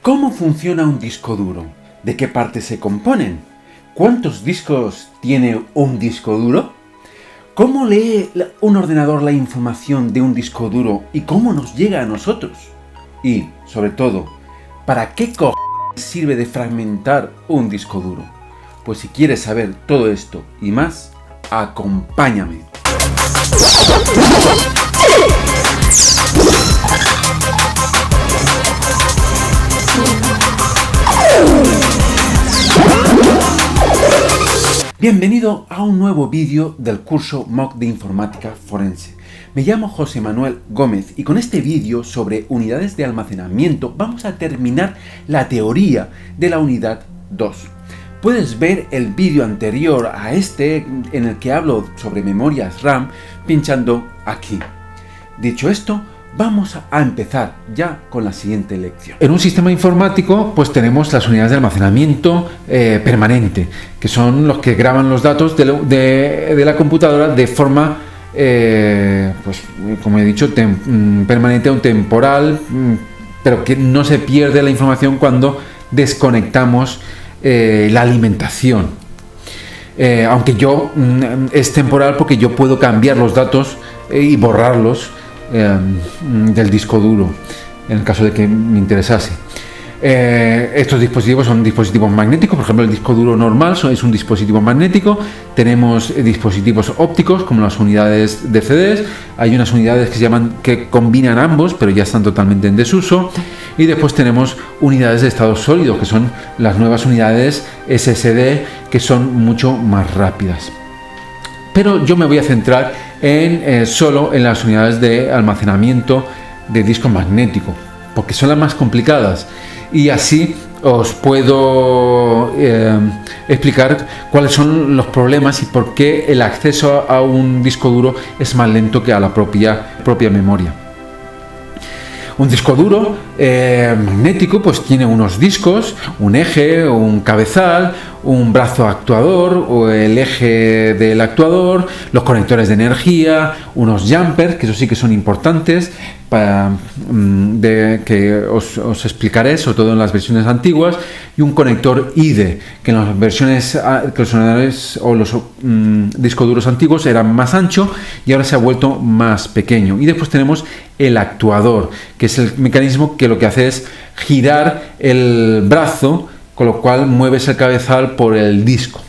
¿Cómo funciona un disco duro? ¿De qué partes se componen? ¿Cuántos discos tiene un disco duro? ¿Cómo lee un ordenador la información de un disco duro y cómo nos llega a nosotros? Y, sobre todo, ¿para qué sirve de fragmentar un disco duro? Pues si quieres saber todo esto y más, acompáñame. Bienvenido a un nuevo vídeo del curso MOOC de Informática Forense. Me llamo José Manuel Gómez y con este vídeo sobre unidades de almacenamiento vamos a terminar la teoría de la unidad 2. Puedes ver el vídeo anterior a este en el que hablo sobre memorias RAM pinchando aquí. Dicho esto, vamos a empezar ya con la siguiente lección. En un sistema informático pues tenemos las unidades de almacenamiento permanente, que son los que graban los datos de la computadora de forma, pues como he dicho, permanente o temporal, pero que no se pierde la información cuando desconectamos la alimentación. Aunque es temporal porque yo puedo cambiar los datos y borrarlos del disco duro en el caso de que me interesase. Estos dispositivos son dispositivos magnéticos. Por ejemplo, el disco duro normal es un dispositivo magnético. Tenemos dispositivos ópticos como las unidades de CDs. Hay unas unidades que combinan ambos, pero ya están totalmente en desuso. Y después tenemos unidades de estado sólido, que son las nuevas unidades SSD, que son mucho más rápidas. Pero yo me voy a centrar solo en las unidades de almacenamiento de disco magnético, porque son las más complicadas y así os puedo explicar cuáles son los problemas y por qué el acceso a un disco duro es más lento que a la propia memoria. Un disco duro magnético pues tiene unos discos, un eje, un cabezal, un brazo actuador o el eje del actuador, los conectores de energía, unos jumpers, que eso sí que son importantes, que os explicaré, sobre todo en las versiones antiguas, y un conector IDE, que en las versiones que los ordenadores o los discos duros antiguos eran más ancho y ahora se ha vuelto más pequeño. Y después tenemos el actuador, que es el mecanismo que lo que hace es girar el brazo, con lo cual mueves el cabezal por el disco.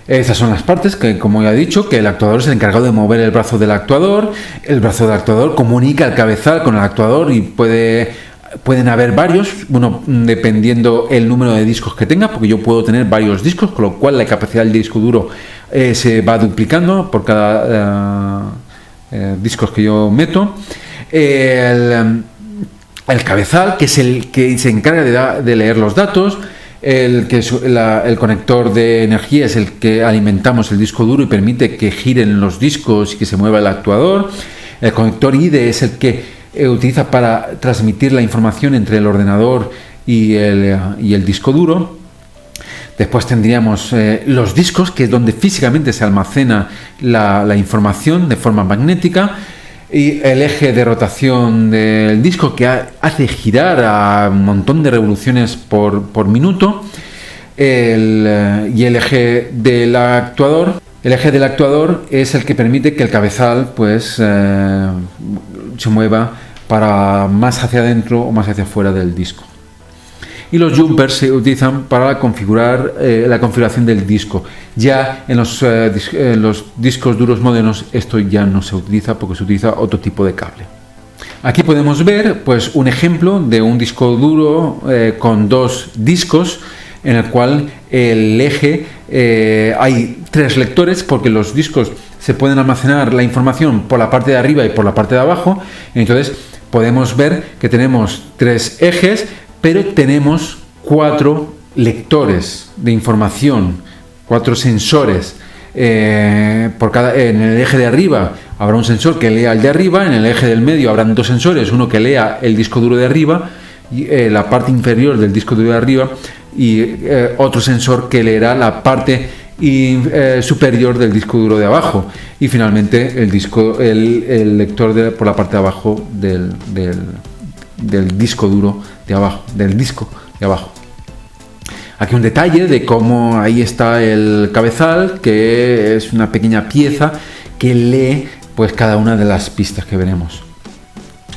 Estas son las partes que, como ya he dicho, que el actuador es el encargado de mover el brazo del actuador. El brazo del actuador comunica el cabezal con el actuador y pueden haber varios, bueno, dependiendo el número de discos que tenga, porque yo puedo tener varios discos, con lo cual la capacidad del disco duro se va duplicando por cada discos que yo meto. El cabezal, que es el que se encarga de leer los datos. El conector de energía es el que alimentamos el disco duro y permite que giren los discos y que se mueva el actuador. El conector IDE es el que utiliza para transmitir la información entre el ordenador y el disco duro. Después tendríamos los discos, que es donde físicamente se almacena la información de forma magnética. Y el eje de rotación del disco, que hace girar a un montón de revoluciones por minuto. Y el eje del actuador. El eje del actuador es el que permite que el cabezal pues se mueva para más hacia adentro o más hacia afuera del disco. Y los jumpers se utilizan para configurar la configuración del disco. Ya en los discos duros modernos esto ya no se utiliza porque se utiliza otro tipo de cable. Aquí podemos ver pues un ejemplo de un disco duro con dos discos, en el cual el eje hay tres lectores, porque los discos se pueden almacenar la información por la parte de arriba y por la parte de abajo. Entonces podemos ver que tenemos tres ejes, pero tenemos cuatro lectores de información, cuatro sensores. En el eje de arriba habrá un sensor que lea el de arriba, en el eje del medio habrán dos sensores, uno que lea el disco duro de arriba, la parte inferior del disco duro de arriba, y otro sensor que leerá la parte superior del disco duro de abajo, y finalmente el lector por la parte de abajo del disco duro de abajo, del disco de abajo. Aquí un detalle de cómo ahí está el cabezal, que es una pequeña pieza que lee pues cada una de las pistas que veremos.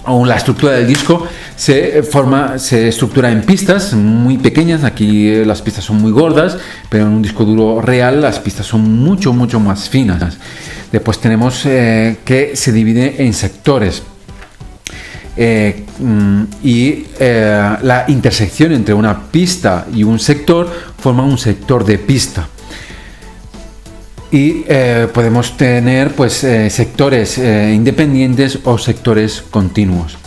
Aún la estructura del disco se estructura en pistas muy pequeñas. Aquí las pistas son muy gordas, pero en un disco duro real las pistas son mucho más finas. Después tenemos que se divide en sectores. La intersección entre una pista y un sector forma un sector de pista. Y podemos tener pues sectores independientes o sectores continuos.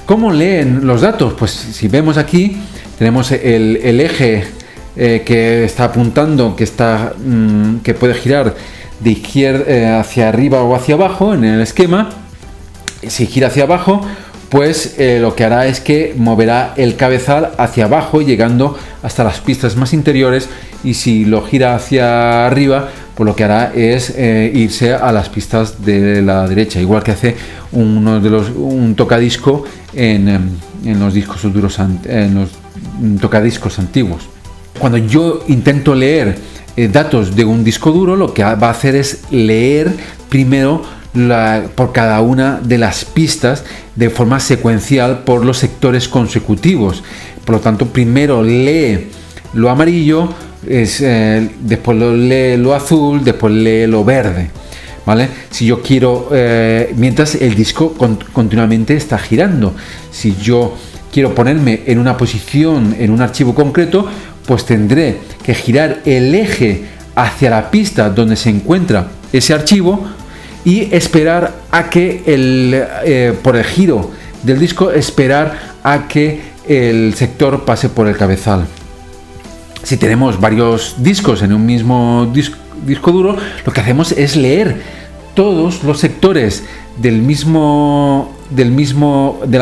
¿Cómo leen los datos? Pues si vemos aquí tenemos el eje que está apuntando, que puede girar de izquierda hacia arriba o hacia abajo en el esquema. Si gira hacia abajo, pues lo que hará es que moverá el cabezal hacia abajo, llegando hasta las pistas más interiores, y si lo gira hacia arriba, pues lo que hará es irse a las pistas de la derecha, igual que hace un tocadisco en los discos duros, en los tocadiscos antiguos. Cuando yo intento leer datos de un disco duro, lo que va a hacer es leer primero por cada una de las pistas de forma secuencial por los sectores consecutivos. Por lo tanto, primero lee lo amarillo, después lee lo azul, después lee lo verde, ¿vale? Si yo quiero, mientras el disco continuamente está girando, si yo quiero ponerme en una posición en un archivo concreto, pues tendré que girar el eje hacia la pista donde se encuentra ese archivo y esperar a que por el giro del disco, esperar a que el sector pase por el cabezal. Si tenemos varios discos en un mismo disco duro, lo que hacemos es leer todos los sectores de la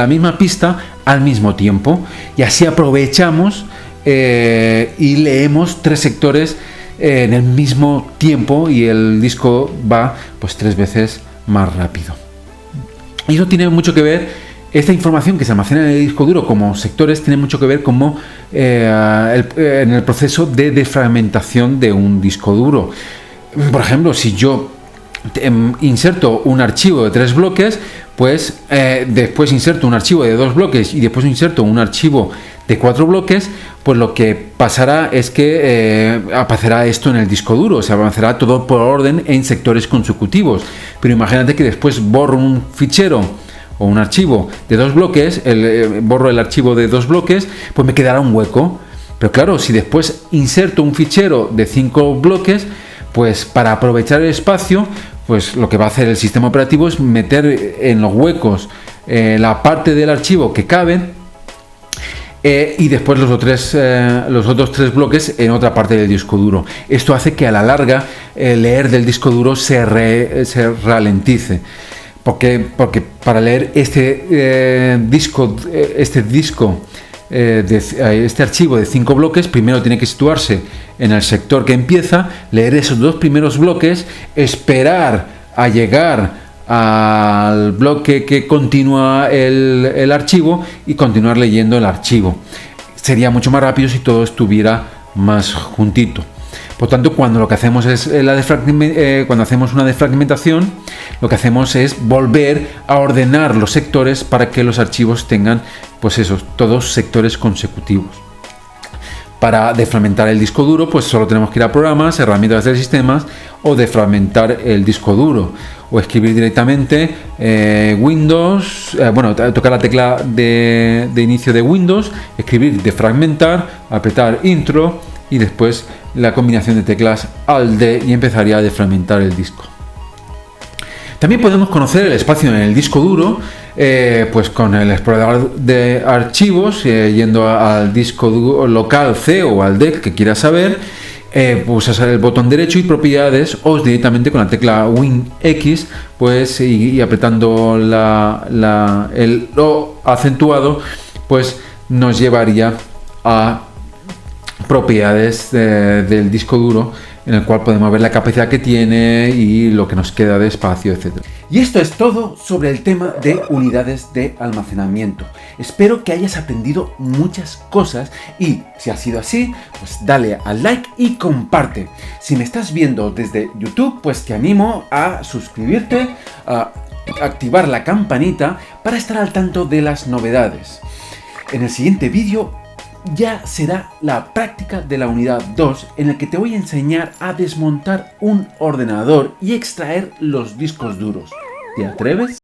misma pista al mismo tiempo, y así aprovechamos y leemos 3 sectores en el mismo tiempo, y el disco va pues 3 veces más rápido. Y eso tiene mucho que ver. Esta información que se almacena en el disco duro como sectores tiene mucho que ver como en el proceso de defragmentación de un disco duro. Por ejemplo, si yo inserto un archivo de 3 bloques, pues después inserto un archivo de 2 bloques y después inserto un archivo de 4 bloques, pues lo que pasará es que aparecerá esto en el disco duro, se avanzará todo por orden en sectores consecutivos. Pero imagínate que después borro un fichero o un archivo de 2 bloques, borro el archivo de 2 bloques, pues me quedará un hueco. Pero claro, si después inserto un fichero de 5 bloques, pues para aprovechar el espacio, pues lo que va a hacer el sistema operativo es meter en los huecos la parte del archivo que cabe, y después los otros 3 bloques en otra parte del disco duro. Esto hace que a la larga el leer del disco duro se ralentice. Porque para leer este archivo de 5 bloques, primero tiene que situarse en el sector que empieza, leer esos 2 primeros bloques, esperar a llegar al bloque que continúa el archivo y continuar leyendo el archivo. Sería mucho más rápido si todo estuviera más juntito. Por tanto, cuando lo que hacemos es cuando hacemos una defragmentación, lo que hacemos es volver a ordenar los sectores para que los archivos tengan, pues todos sectores consecutivos. Para defragmentar el disco duro, pues solo tenemos que ir a programas, herramientas del sistema, o defragmentar el disco duro, o escribir directamente Windows, tocar la tecla de inicio de Windows, escribir defragmentar, apretar intro y después la combinación de teclas Alt-D y empezaría a defragmentar el disco. También podemos conocer el espacio en el disco duro, pues con el explorador de archivos, yendo al disco duro local C o al D que quieras saber, pulsas el botón derecho y propiedades, o directamente con la tecla Win X, pues y apretando el O acentuado, pues nos llevaría a propiedades del disco duro, en el cual podemos ver la capacidad que tiene y lo que nos queda de espacio, etcétera. Y esto es todo sobre el tema de unidades de almacenamiento. Espero que hayas aprendido muchas cosas y si ha sido así, pues dale al like y comparte. Si me estás viendo desde YouTube, pues te animo a suscribirte, a activar la campanita para estar al tanto de las novedades. En el siguiente vídeo ya será la práctica de la unidad 2 en el que te voy a enseñar a desmontar un ordenador y extraer los discos duros. ¿Te atreves?